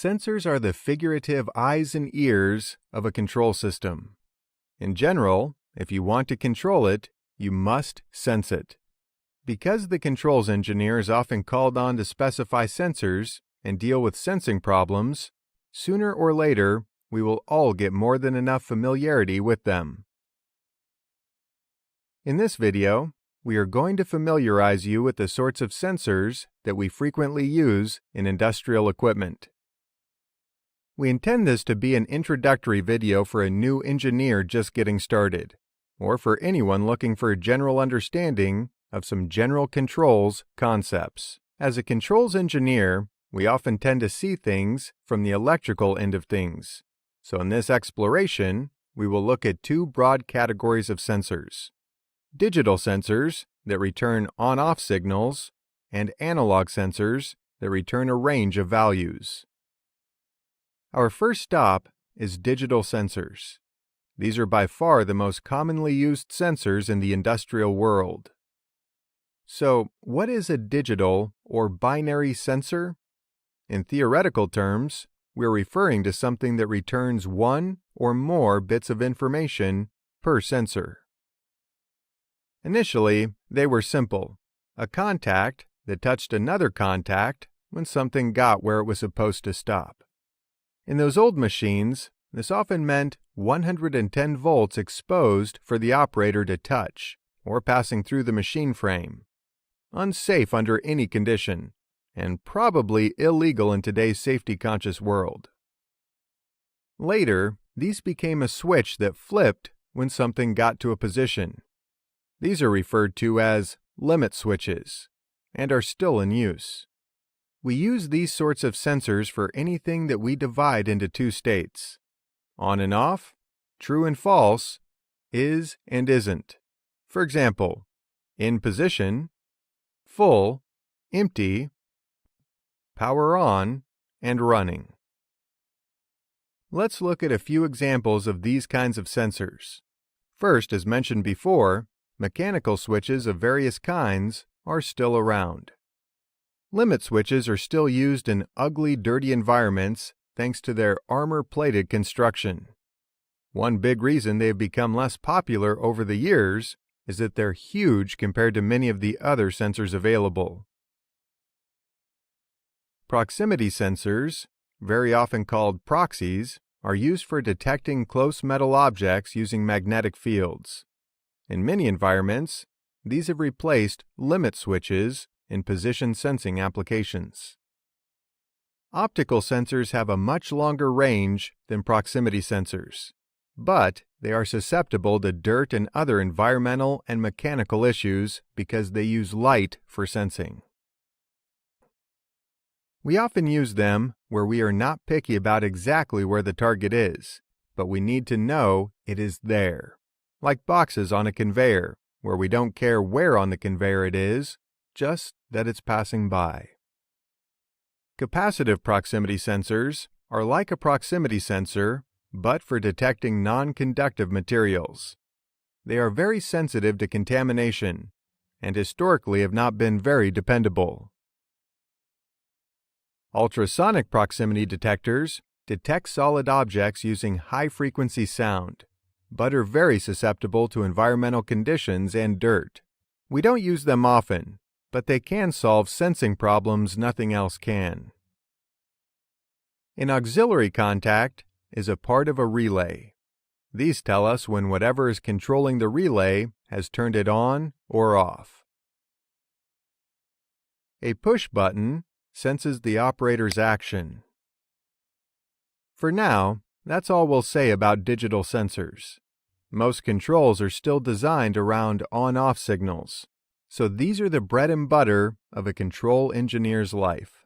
Sensors are the figurative eyes and ears of a control system. In general, if you want to control it, you must sense it. Because the controls engineer is often called on to specify sensors and deal with sensing problems, sooner or later, we will all get more than enough familiarity with them. In this video, we are going to familiarize you with the sorts of sensors that we frequently use in industrial equipment. We intend this to be an introductory video for a new engineer just getting started, or for anyone looking for a general understanding of some general controls concepts. As a controls engineer, we often tend to see things from the electrical end of things. So in this exploration, we will look at two broad categories of sensors: digital sensors that return on-off signals, and analog sensors that return a range of values. Our first stop is digital sensors. These are by far the most commonly used sensors in the industrial world. So, what is a digital or binary sensor? In theoretical terms, we're referring to something that returns one or more bits of information per sensor. Initially, they were simple: a contact that touched another contact when something got where it was supposed to stop. In those old machines, this often meant 110 volts exposed for the operator to touch, or passing through the machine frame. Unsafe under any condition, and probably illegal in today's safety-conscious world. Later, these became a switch that flipped when something got to a position. These are referred to as limit switches, and are still in use. We use these sorts of sensors for anything that we divide into two states: on and off, true and false, is and isn't. For example, in position, full, empty, power on, and running. Let's look at a few examples of these kinds of sensors. First, as mentioned before, mechanical switches of various kinds are still around. Limit switches are still used in ugly, dirty environments thanks to their armor-plated construction. One big reason they have become less popular over the years is that they're huge compared to many of the other sensors available. Proximity sensors, very often called proxies, are used for detecting close metal objects using magnetic fields. In many environments, these have replaced limit switches in position sensing applications. Optical sensors have a much longer range than proximity sensors, but they are susceptible to dirt and other environmental and mechanical issues because they use light for sensing. We often use them where we are not picky about exactly where the target is, but we need to know it is there, like boxes on a conveyor, where we don't care where on the conveyor it is, just that it's passing by. Capacitive proximity sensors are like a proximity sensor, but for detecting non-conductive materials. They are very sensitive to contamination, and historically have not been very dependable. Ultrasonic proximity detectors detect solid objects using high-frequency sound, but are very susceptible to environmental conditions and dirt. We don't use them often, but they can solve sensing problems nothing else can. An auxiliary contact is a part of a relay. These tell us when whatever is controlling the relay has turned it on or off. A push button senses the operator's action. For now, that's all we'll say about digital sensors. Most controls are still designed around on-off signals, so these are the bread and butter of a control engineer's life.